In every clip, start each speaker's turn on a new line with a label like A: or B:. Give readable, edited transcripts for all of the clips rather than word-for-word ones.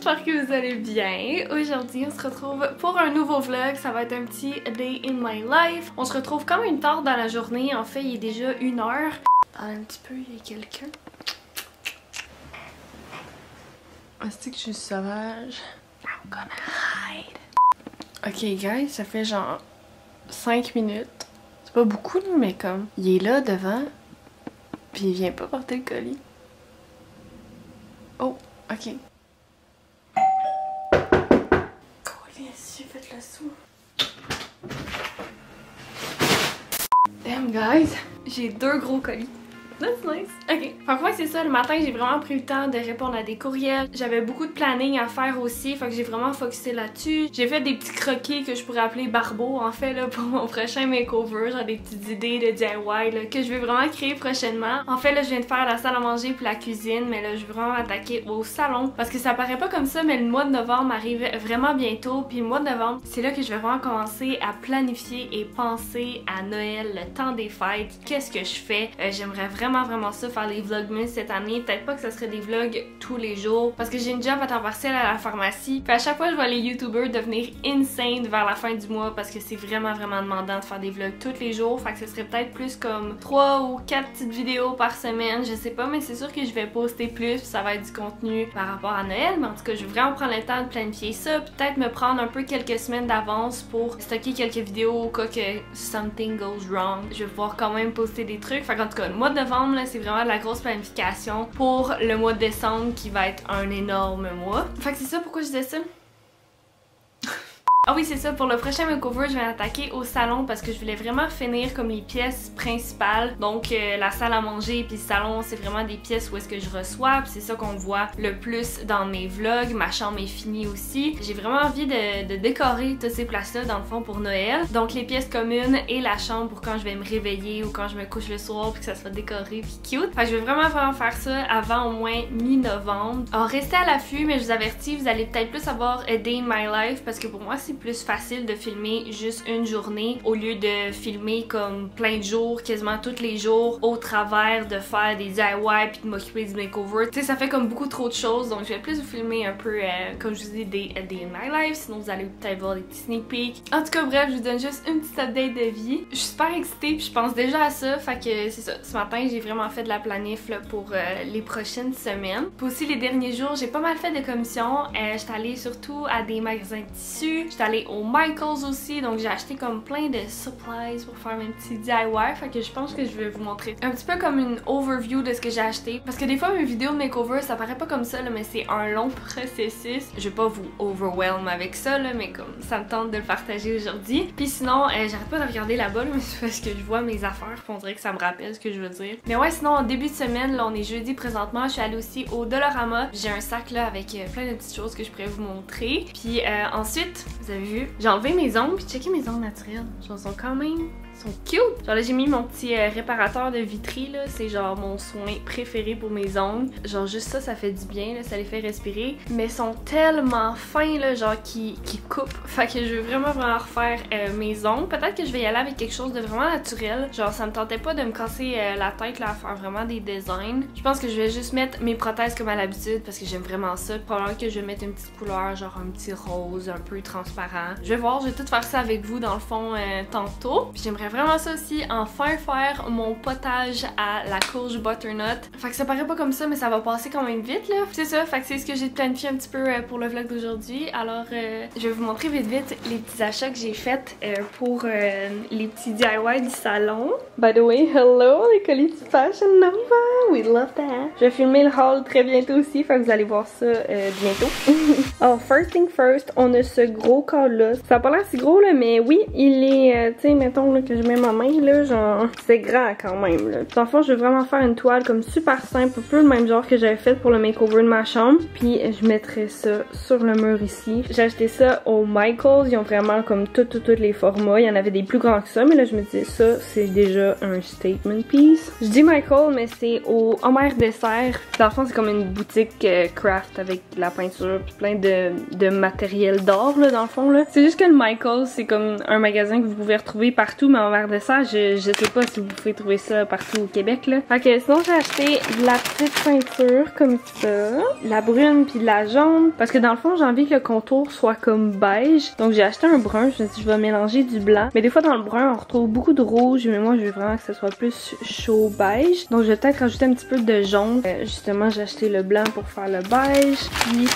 A: j'espère que vous allez bien. Aujourd'hui, on se retrouve pour un nouveau vlog. Ça va être un petit day in my life. On se retrouve comme une tard dans la journée. En fait, il est déjà 1h. Un petit peu, il y a quelqu'un. Est-ce que je suis sauvage? I'm gonna hide. Ok, guys, ça fait genre 5 minutes. C'est pas beaucoup, mais comme, il est là devant. Puis il vient pas porter le colis. Oh, ok. J'ai fait le saut. Damn guys, j'ai 2 gros colis. That's nice. Ok. Fait que ouais, c'est ça. Le matin, j'ai vraiment pris le temps de répondre à des courriels. J'avais beaucoup de planning à faire aussi. Fait que j'ai vraiment focusé là-dessus. J'ai fait des petits croquis que je pourrais appeler barbeaux en fait là pour mon prochain makeover. Genre des petites idées de DIY là, que je vais vraiment créer prochainement. En fait là, je viens de faire la salle à manger puis la cuisine. Mais là, je vais vraiment attaquer au salon. Parce que ça paraît pas comme ça, mais le mois de novembre arrive vraiment bientôt. Puis le mois de novembre, c'est là que je vais vraiment commencer à planifier et penser à Noël, le temps des fêtes. Qu'est-ce que je fais? J'aimerais vraiment ça, faire les vlogmas cette année. Peut-être pas que ça serait des vlogs tous les jours parce que j'ai une job à temps partiel à la pharmacie. Puis à chaque fois je vois les youtubers devenir insane vers la fin du mois parce que c'est vraiment demandant de faire des vlogs tous les jours. Fait que ce serait peut-être plus comme 3 ou 4 petites vidéos par semaine, je sais pas, mais c'est sûr que je vais poster plus, ça va être du contenu par rapport à Noël. Mais en tout cas, je vais vraiment prendre le temps de planifier ça. Peut-être me prendre un peu quelques semaines d'avance pour stocker quelques vidéos au cas que something goes wrong. Je vais pouvoir quand même poster des trucs. Fait qu'en tout cas, le mois de novembre, c'est vraiment de la grosse planification pour le mois de décembre qui va être un énorme mois. Fait que c'est ça pourquoi je disais ça. Ah oui, c'est ça, pour le prochain makeover, je vais attaquer au salon parce que je voulais vraiment finir comme les pièces principales. Donc la salle à manger puis le salon, c'est vraiment des pièces où est-ce que je reçois, puis c'est ça qu'on voit le plus dans mes vlogs. Ma chambre est finie aussi. J'ai vraiment envie de décorer toutes ces places-là dans le fond pour Noël. Donc les pièces communes et la chambre pour quand je vais me réveiller ou quand je me couche le soir puis que ça soit décoré puis cute. Fait que je vais vraiment faire ça avant au moins mi-novembre. Alors restez à l'affût, mais je vous avertis, vous allez peut-être plus avoir a day in my life parce que pour moi c'est plus facile de filmer juste une journée au lieu de filmer comme plein de jours, quasiment tous les jours, au travers de faire des DIY puis de m'occuper du makeover. Tu sais, ça fait comme beaucoup trop de choses, donc je vais plus vous filmer un peu comme je vous dis des day in my life, sinon vous allez peut-être voir des petits sneak peeks. En tout cas bref, je vous donne juste une petite update de vie. Je suis super excitée puis je pense déjà à ça, fait que c'est ça. Ce matin j'ai vraiment fait de la planif là, pour les prochaines semaines. Puis aussi les derniers jours, j'ai pas mal fait de commissions. J'étais allée surtout à des magasins de tissus, j'étais allée au Michaels aussi, donc j'ai acheté comme plein de supplies pour faire mes petits DIY. Fait que je pense que je vais vous montrer un petit peu comme une overview de ce que j'ai acheté. Parce que des fois mes vidéos de makeover ça paraît pas comme ça là, mais c'est un long processus. Je vais pas vous overwhelm avec ça là, mais comme ça me tente de le partager aujourd'hui. Puis sinon, j'arrête pas de regarder là-bas là, mais c'est parce que je vois mes affaires, on dirait que ça me rappelle ce que je veux dire. Mais ouais, sinon en début de semaine, là on est jeudi présentement, je suis allée aussi au Dollarama. J'ai un sac là avec plein de petites choses que je pourrais vous montrer. Puis ensuite, vous avez vu, j'ai enlevé mes ongles, puis checkez mes ongles naturels. Genre, sont quand même... sont cute! Genre là, j'ai mis mon petit réparateur de vitrerie, là. C'est genre mon soin préféré pour mes ongles. Genre, juste ça, ça fait du bien, là. Ça les fait respirer. Mais ils sont tellement fins, là, genre, qui coupent. Fait que je veux vraiment refaire mes ongles. Peut-être que je vais y aller avec quelque chose de vraiment naturel. Genre, ça me tentait pas de me casser la tête, là, à faire vraiment des designs. Je pense que je vais juste mettre mes prothèses comme à l'habitude, parce que j'aime vraiment ça. Probablement que je vais mettre une petite couleur, genre un petit rose, un peu transparent. Je vais voir, je vais tout faire ça avec vous, dans le fond, tantôt. Puis j'aimerais vraiment ça aussi, enfin faire mon potage à la courge butternut. Fait que ça paraît pas comme ça, mais ça va passer quand même vite là. C'est ça, fait que c'est ce que j'ai planifié un petit peu pour le vlog d'aujourd'hui. Alors je vais vous montrer vite les petits achats que j'ai faits pour les petits DIY du salon. By the way, hello les colis du Fashion Nova, we love that. Je vais filmer le haul très bientôt aussi, fait que vous allez voir ça bientôt. Alors first thing first, on a ce gros col là. Ça a pas l'air si gros là, mais oui, il est, tu sais, mettons là, que je mets ma main là, genre, c'est grand quand même là. Dans le fond, je veux vraiment faire une toile comme super simple, un peu le même genre que j'avais fait pour le makeover de ma chambre. Puis je mettrais ça sur le mur ici. J'ai acheté ça au Michaels, ils ont vraiment comme tous les formats. Il y en avait des plus grands que ça, mais là je me disais ça, c'est déjà un statement piece. Je dis Michael, mais c'est au Homer Dessert. Dans le fond, c'est comme une boutique craft avec de la peinture puis plein de matériel d'or là dans le fond là. C'est juste que le Michaels, c'est comme un magasin que vous pouvez retrouver partout, mais en verre de serre. Je sais pas si vous pouvez trouver ça partout au Québec là. Fait que sinon j'ai acheté de la petite peinture comme ça, la brune puis de la jaune, parce que dans le fond j'ai envie que le contour soit comme beige. Donc j'ai acheté un brun, je me suis dit je vais mélanger du blanc. Mais des fois dans le brun on retrouve beaucoup de rouge, mais moi je veux vraiment que ce soit plus chaud beige. Donc je vais peut-être rajouter un petit peu de jaune. Justement j'ai acheté le blanc pour faire le beige, puis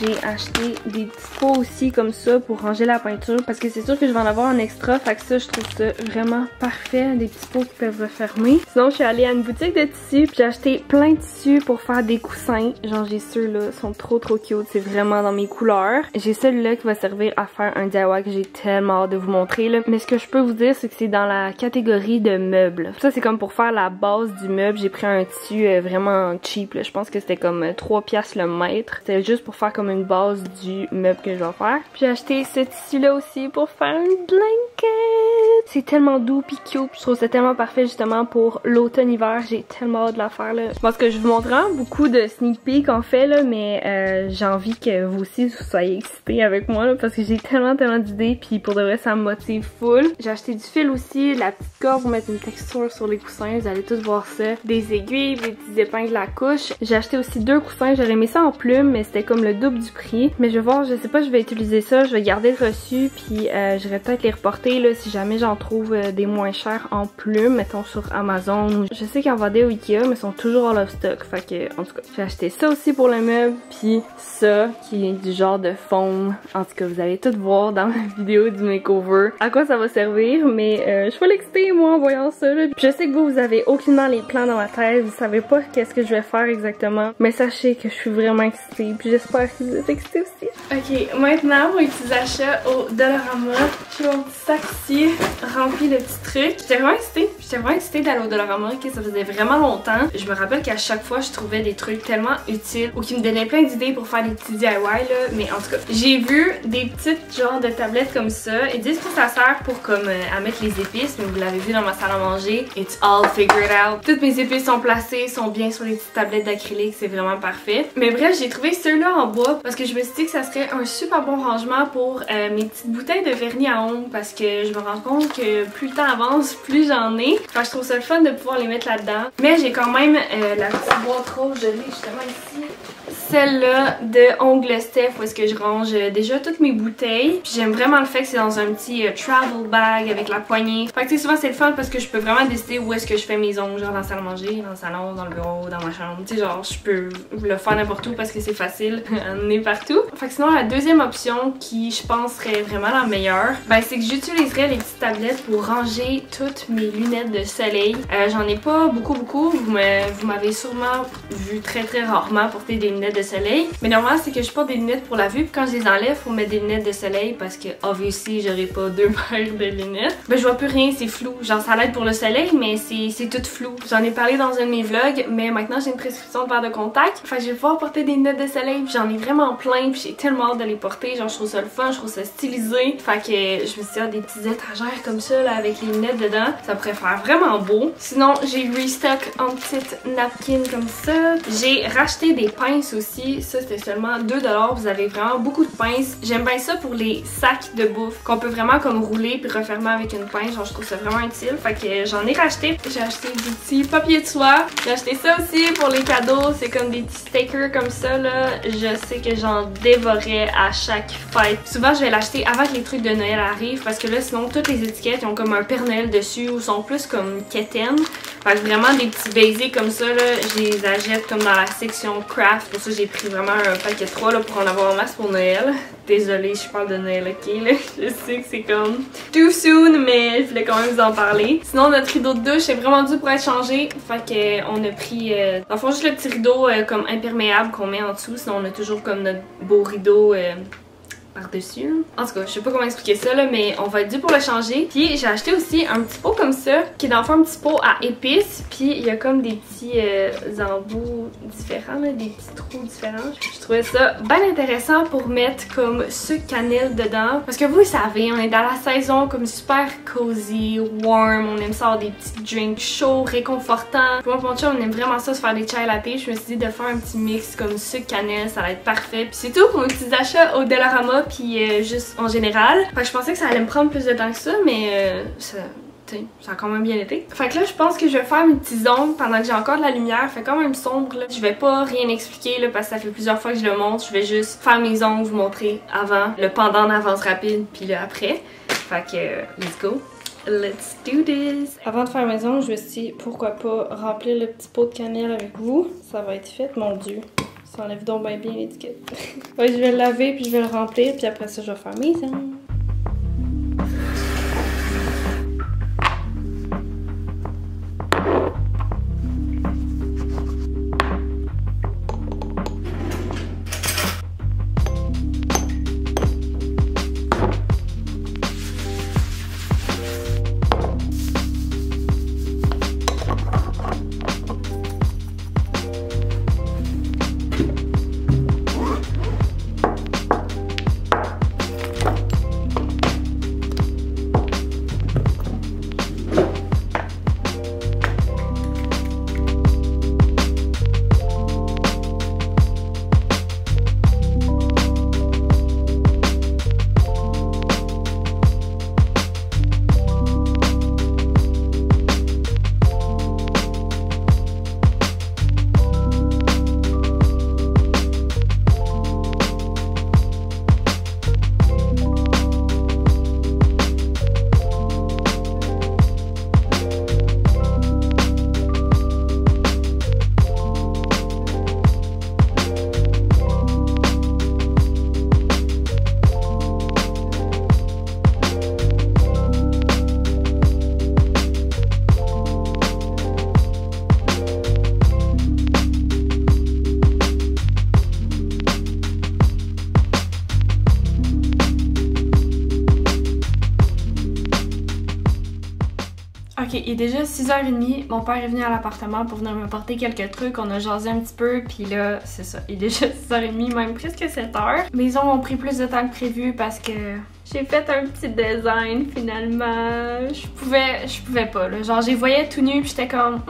A: j'ai acheté des petits pots aussi comme ça pour ranger la peinture parce que c'est sûr que je vais en avoir un extra, fait que ça je trouve ça vraiment parfait, des petits pots qui peuvent refermer. Sinon je suis allée à une boutique de tissus puis j'ai acheté plein de tissus pour faire des coussins. Genre j'ai ceux-là, ils sont trop cute, c'est vraiment dans mes couleurs. J'ai celui-là qui va servir à faire un DIY que j'ai tellement hâte de vous montrer là. Mais ce que je peux vous dire c'est que c'est dans la catégorie de meubles. Ça c'est comme pour faire la base du meuble, j'ai pris un tissu vraiment cheap là. Je pense que c'était comme 3 piastres le mètre. C'était juste pour faire comme une base du meuble que je vais faire. Puis j'ai acheté ce tissu là aussi pour faire une blanket. C'est tellement doux pis cute. Je trouve ça tellement parfait justement pour l'automne-hiver. J'ai tellement hâte de la faire là. Je pense que je vous montrerai beaucoup de sneak peek en fait là, mais j'ai envie que vous aussi vous soyez excités avec moi là, parce que j'ai tellement d'idées puis pour de vrai ça me motive full. J'ai acheté du fil aussi, de la petite corde pour mettre une texture sur les coussins. Vous allez tous voir ça. Des aiguilles, des petites épingles à couche. J'ai acheté aussi 2 coussins. J'aurais mis ça en plume mais c'était comme le double du prix. Mais je vais voir, je sais pas, je vais utiliser ça, je vais garder le reçu puis je vais peut-être les reporter là si jamais j'en trouve des moins chers en plume, mettons sur Amazon ou je sais qu'ils en vendaient au Ikea mais ils sont toujours en off stock. Fait que en tout cas, j'ai acheté ça aussi pour le meuble puis ça qui est du genre de foam. En tout cas, vous allez tout voir dans ma vidéo du makeover à quoi ça va servir, mais je suis full excitée moi en voyant ça là. Puis je sais que vous avez aucunement les plans dans ma tête, vous savez pas qu'est-ce que je vais faire exactement, mais sachez que je suis vraiment excitée puis j'espère que vous êtes excitée aussi. Ok, maintenant pour les petits achats au Dollarama, j'ai mon petit sac ici rempli de petits trucs. J'étais vraiment excitée d'aller au Dollarama, que ça faisait vraiment longtemps. Je me rappelle qu'à chaque fois je trouvais des trucs tellement utiles ou qui me donnaient plein d'idées pour faire des petits DIY là, mais en tout cas, j'ai vu des petites genres de tablettes comme ça. Ils disent que ça sert pour comme à mettre les épices, mais vous l'avez vu dans ma salle à manger, it's all figured out. Toutes mes épices sont placées, sont bien sur les petites tablettes d'acrylique, c'est vraiment parfait. Mais bref, j'ai trouvé ceux-là en bois parce que je me suis dit que ça serait un super bon rangement pour mes petites bouteilles de vernis à ongles parce que je me rends compte que plus le temps avance, plus j'en ai. Enfin, je trouve ça le fun de pouvoir les mettre là-dedans. Mais j'ai quand même la petite boîte rose, je l'ai justement ici. Celle-là de Ongles Steph où est-ce que je range déjà toutes mes bouteilles. Puis j'aime vraiment le fait que c'est dans un petit travel bag avec la poignée. Fait que souvent c'est le fun parce que je peux vraiment décider où est-ce que je fais mes ongles, genre dans la salle à manger, dans le salon, dans le bureau, dans ma chambre. Tu sais, genre je peux le faire n'importe où parce que c'est facile à emmener partout. Fait que sinon la deuxième option qui je pense serait vraiment la meilleure, ben c'est que j'utiliserais les petites tablettes pour ranger toutes mes lunettes de soleil. J'en ai pas beaucoup. Vous m'avez sûrement vu très rarement porter des lunettes de soleil. Mais normalement c'est que je porte des lunettes pour la vue, puis quand je les enlève faut mettre des lunettes de soleil parce que obviously j'aurais pas 2 paires de lunettes. Ben je vois plus rien, c'est flou. Genre ça l'aide pour le soleil mais c'est tout flou. J'en ai parlé dans un de mes vlogs, mais maintenant j'ai une prescription de verre de contact. Fait que je vais pouvoir porter des lunettes de soleil, puis j'en ai vraiment plein, puis j'ai tellement hâte de les porter. Genre je trouve ça le fun, je trouve ça stylisé. Fait que je me suis dit des petites étagères comme ça là avec les lunettes dedans, ça pourrait faire vraiment beau. Sinon j'ai restock en petites napkins comme ça. J'ai racheté des pinces aussi. Ça c'était seulement 2$. Vous avez vraiment beaucoup de pinces. J'aime bien ça pour les sacs de bouffe qu'on peut vraiment comme rouler puis refermer avec une pince. Genre je trouve ça vraiment utile. Fait que j'en ai racheté. J'ai acheté du petit papier de soie. J'ai acheté ça aussi pour les cadeaux. C'est comme des petits stickers comme ça là. Je sais que j'en dévorais à chaque fête. Souvent je vais l'acheter avant que les trucs de Noël arrivent parce que là sinon toutes les étiquettes ils ont comme un Père Noël dessus ou sont plus comme quétaines. Fait que vraiment des petits basics comme ça là, je les achète comme dans la section craft. Pour ça j'ai pris vraiment un paquet de 3 là pour en avoir en masse pour Noël. Désolée, je parle de Noël, ok là. Je sais que c'est comme too soon, mais je voulais quand même vous en parler. Sinon notre rideau de douche est vraiment dû pour être changé. Fait que on a pris dans le fond juste le petit rideau comme imperméable qu'on met en dessous. Sinon on a toujours comme notre beau rideau par-dessus. En tout cas, je sais pas comment expliquer ça là, mais on va être dû pour le changer. Puis j'ai acheté aussi un petit pot comme ça, qui est dans le fond un petit pot à épices. Puis il y a comme des petits embouts différents, là, des petits trous différents. Je trouvais ça bien intéressant pour mettre comme sucre cannelle dedans. Parce que vous savez, on est dans la saison comme super cozy, warm. On aime ça avoir des petits drinks chauds, réconfortants. Pour moi, mon chum, on aime vraiment ça se faire des chai latte. Je me suis dit de faire un petit mix comme sucre cannelle, ça va être parfait. Puis c'est tout pour mes petits achats au Dollarama. Puis juste en général. Fait que je pensais que ça allait me prendre plus de temps que ça, mais sais, ça a quand même bien été. Fait que là, je pense que je vais faire mes petits ongles pendant que j'ai encore de la lumière. Fait quand même sombre, là. Je vais pas rien expliquer, là, parce que ça fait plusieurs fois que je le montre. Je vais juste faire mes ongles, vous montrer avant, le pendant d'avance rapide, puis le après. Fait que, let's go. Let's do this! Avant de faire mes ongles, je me suis dit, pourquoi pas remplir le petit pot de cannelle avec vous. Ça va être fait, mon Dieu. Ça enlève donc bien l'étiquette. Ouais, je vais le laver, puis je vais le remplir, puis après ça, je vais faire mes ongles. Ok, il est déjà 6h30, mon père est venu à l'appartement pour venir me porter quelques trucs, on a jasé un petit peu, puis là, c'est ça, il est déjà 6h30, même presque 7h. Mes ongles ont pris plus de temps que prévu parce que j'ai fait un petit design finalement. Je pouvais pas, là. Genre, j'ai voyais tout nu, puis j'étais comme...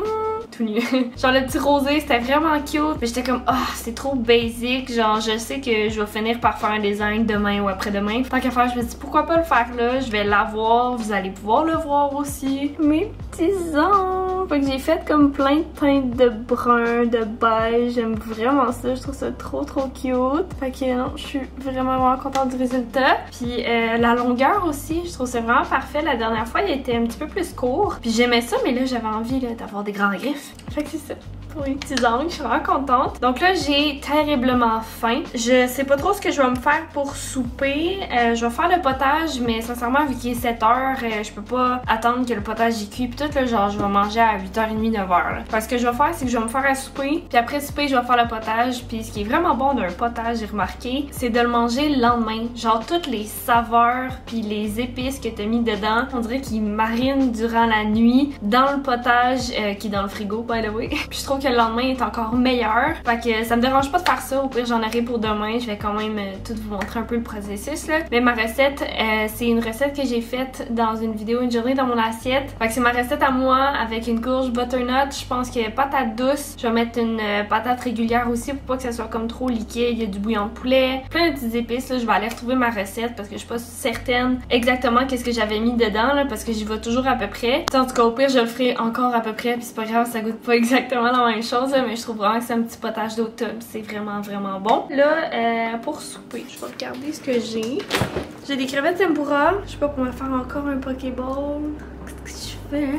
A: tout nu. Genre le petit rosé, c'était vraiment cute. Mais j'étais comme, c'est trop basic. Genre, je sais que je vais finir par faire un design demain ou après-demain. Tant qu'à faire, je me dis, pourquoi pas le faire là? Je vais l'avoir. Vous allez pouvoir le voir aussi. Mes petits ongles. Fait que j'ai fait comme plein de teintes de brun, de beige. J'aime vraiment ça. Je trouve ça trop cute. Fait que non, je suis vraiment contente du résultat. Puis la longueur aussi, je trouve ça vraiment parfait. La dernière fois, il était un petit peu plus court. Puis j'aimais ça, mais là, j'avais envie d'avoir des grandes griffes. Fait que c'est ça. Pour les petits ongles, je suis vraiment contente. Donc là, j'ai terriblement faim. Je sais pas trop ce que je vais me faire pour souper. Je vais faire le potage, mais sincèrement, vu qu'il est 7h, je peux pas attendre que le potage y cuit. Puis tout, là, genre, je vais manger à 8h30, 9h. Là. Parce que je vais faire, c'est que je vais me faire à souper. Puis après souper, je vais faire le potage. Puis ce qui est vraiment bon d'un potage, j'ai remarqué, c'est de le manger le lendemain. Genre, toutes les saveurs, puis les épices que t'as mis dedans, on dirait qu'ils marinent durant la nuit dans le potage qui est dans le frigo, by the way. Puis je trouve que le lendemain est encore meilleur. Fait que ça me dérange pas de faire ça. Au pire, j'en aurai pour demain. Je vais quand même tout vous montrer un peu le processus là. Mais ma recette, c'est une recette que j'ai faite dans une vidéo Une journée dans mon assiette. Fait que c'est ma recette à moi avec une courge butternut. Je pense que patate douce. Je vais mettre une patate régulière aussi pour pas que ça soit comme trop liquide. Il y a du bouillon de poulet. Plein de petites épices là. Je vais aller retrouver ma recette parce que je suis pas certaine exactement qu'est-ce que j'avais mis dedans là parce que j'y vais toujours à peu près. En tout cas, au pire, je le ferai encore à peu près. Puis c'est pas grave, ça goûte pas exactement la même chose, mais je trouve vraiment que c'est un petit potage d'automne. C'est vraiment bon. Là, pour souper, je vais regarder ce que j'ai. J'ai des crevettes tempura. Je sais pas pour me faire encore un pokéball. Qu'est-ce que je fais?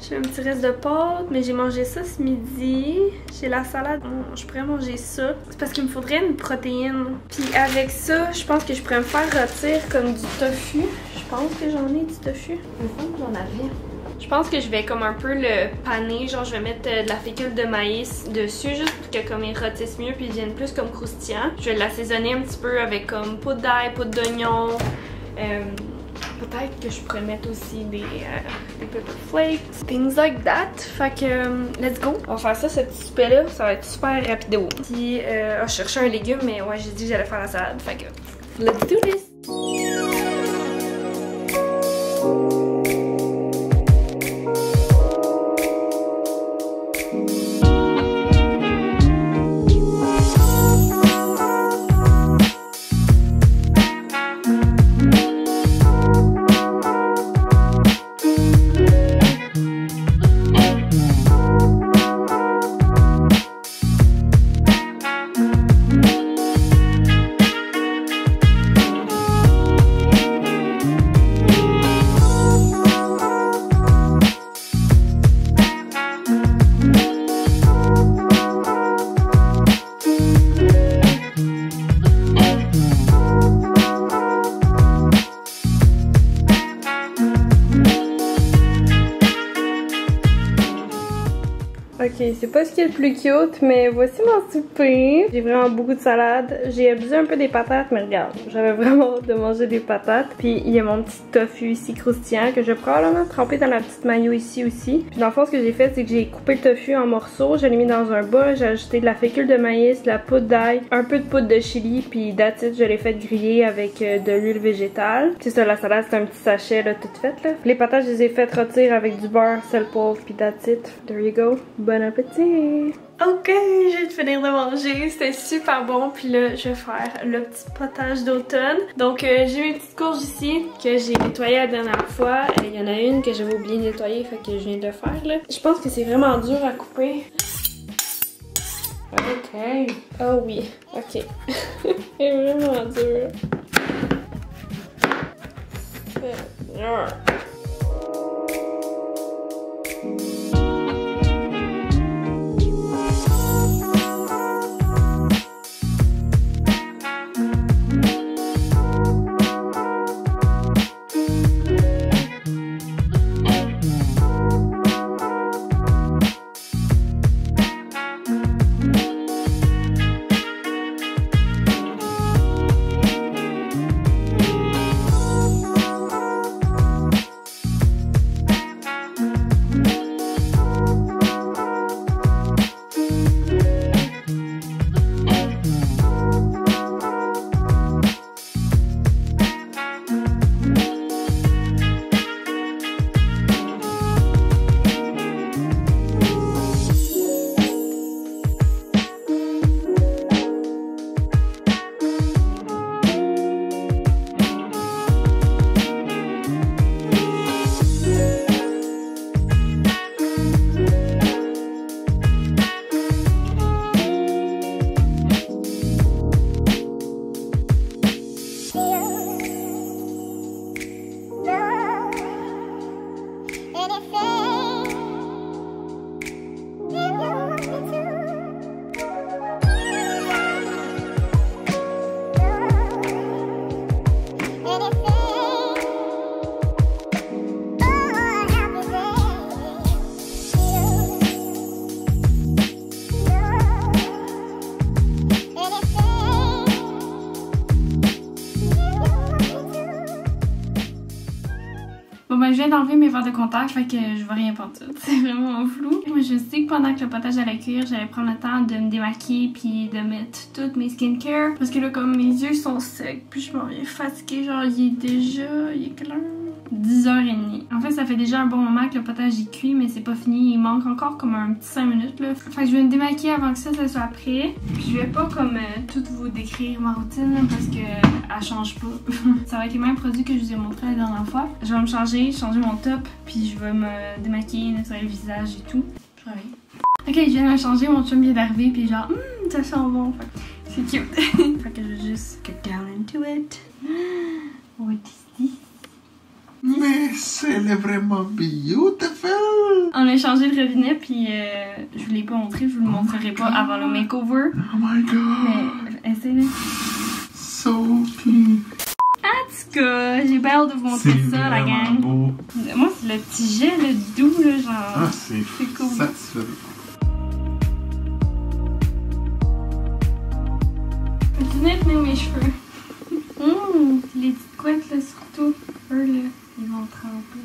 A: J'ai un petit reste de pâte, mais j'ai mangé ça ce midi. J'ai la salade. Bon, je pourrais manger ça. C'est parce qu'il me faudrait une protéine. Puis avec ça, je pense que je pourrais me faire rôtir comme du tofu. Je pense que j'en ai du tofu. Il me semble que j'en avais. Je pense que je vais comme un peu le paner, genre je vais mettre de la fécule de maïs dessus juste pour que comme il rôtisse mieux puis il devienne plus comme croustillant. Je vais l'assaisonner un petit peu avec comme poudre d'ail, poudre d'oignon. Peut-être que je pourrais mettre aussi des pepper flakes, things like that. Fait que let's go. On va faire ça, ce petit souper là, ça va être super rapido. Puis je cherchais un légume mais ouais j'ai dit que j'allais faire la salade. Fait que let's do this. C'est pas ce qui est le plus cute, mais voici mon souper. J'ai vraiment beaucoup de salade. J'ai abusé un peu des patates, mais regarde, j'avais vraiment hâte de manger des patates. Puis il y a mon petit tofu ici croustillant que je vais probablement tremper dans la petite mayo ici aussi. Puis dans le fond, ce que j'ai fait, c'est que j'ai coupé le tofu en morceaux. Je l'ai mis dans un bol. J'ai ajouté de la fécule de maïs, de la poudre d'ail, un peu de poudre de chili. Puis that's it, je l'ai fait griller avec de l'huile végétale. C'est ça, la salade, c'est un petit sachet là, toute faite là. Les patates, je les ai faites rôtir avec du beurre, sel, poivre, puis that's it. There you go. Bon appétit! Ok, je viens de finir de manger, c'était super bon, puis là je vais faire le petit potage d'automne. Donc j'ai mes petites courges ici que j'ai nettoyées la dernière fois. Il y en a une que j'avais oublié de nettoyer, fait que je viens de le faire là. Je pense que c'est vraiment dur à couper. Ok. Oh oui, ok. C'est vraiment dur. Je viens d'enlever mes verres de contact, fait que je vois rien pantoute. C'est vraiment flou. Moi, je sais que pendant que le potage allait cuire, j'allais prendre le temps de me démaquiller puis de mettre toutes mes skincare. Parce que là, comme mes yeux sont secs, puis je m'en viens fatiguée. Genre, il est quelle heure? 10h30. En fait, ça fait déjà un bon moment que le potage est cuit, mais c'est pas fini. Il manque encore comme un petit 5 minutes là. Fait que je vais me démaquiller avant que ça soit prêt. Puis je vais pas comme tout vous décrire ma routine là, parce que elle change pas. Ça va être les mêmes produits que je vous ai montré la dernière fois. Je vais me changer mon top, puis je vais me démaquiller, nettoyer le visage et tout. Je reviens. Ok, je viens de me changer, mon chum vient d'arriver, puis genre, ça sent bon. C'est cute. Fait que je vais juste get down into it. What is this?
B: Mais c'est vraiment beautiful!
A: On a changé le robinet, puis je vous l'ai pas montré, je vous le montrerai pas avant le makeover.
B: Oh my god!
A: Mais essayez-le.
B: So cute!
A: En tout cas, j'ai pas hâte de vous montrer ça, la gang.
B: Beau.
A: Moi, c'est le petit jet, le doux, là, genre.
B: Ah, c'est
A: cool.
B: satisfaisant.
A: Je vais tenir mes cheveux. Les petites couettes, là, surtout. Eux, là, ils vont tremper.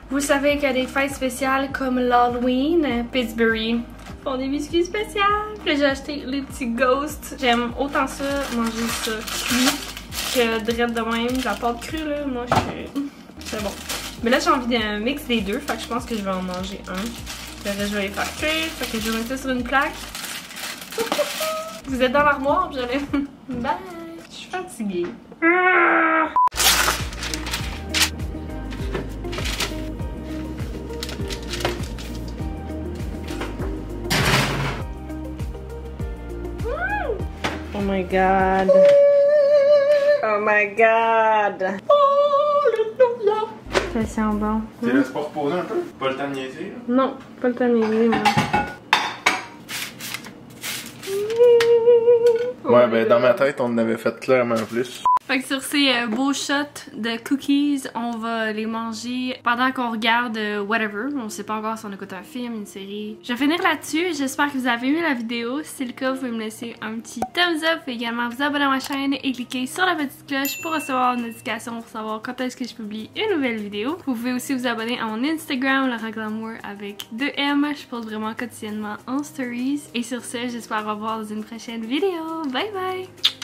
A: Vous savez qu'il y a des fêtes spéciales comme l'Halloween, Pillsbury font des biscuits spéciaux. Puis j'ai acheté les petits ghosts. J'aime autant ça, manger ça cuit, que direct de même. La pâte crue là, moi c'est bon. Mais là j'ai envie d'un mix des deux, fait que je pense que je vais en manger un. Là je vais les faire cuire, fait que je vais mettre ça sur une plaque. Vous êtes dans l'armoire, puis j'allais. Bye! Je suis fatiguée. fatiguée. Oh my god. Oh my god. Ça sent bon.
C: Tu laisses pas reposer un peu? Pas le temps de niaiser, là?
A: Non, pas le temps de niaiser, moi.
C: Ouais, ben dans ma tête, on en avait fait clairement plus.
A: Fait que sur ces beaux shots de cookies, on va les manger pendant qu'on regarde whatever. On sait pas encore si on écoute un film, une série. Je vais finir là-dessus. J'espère que vous avez aimé la vidéo. Si c'est le cas, vous pouvez me laisser un petit thumbs up. Et également vous abonner à ma chaîne et cliquer sur la petite cloche pour recevoir une notification pour savoir quand est-ce que je publie une nouvelle vidéo. Vous pouvez aussi vous abonner à mon Instagram, Laura Glamour avec 2M. Je poste vraiment quotidiennement en stories. Et sur ce, j'espère vous revoir dans une prochaine vidéo. Bye bye!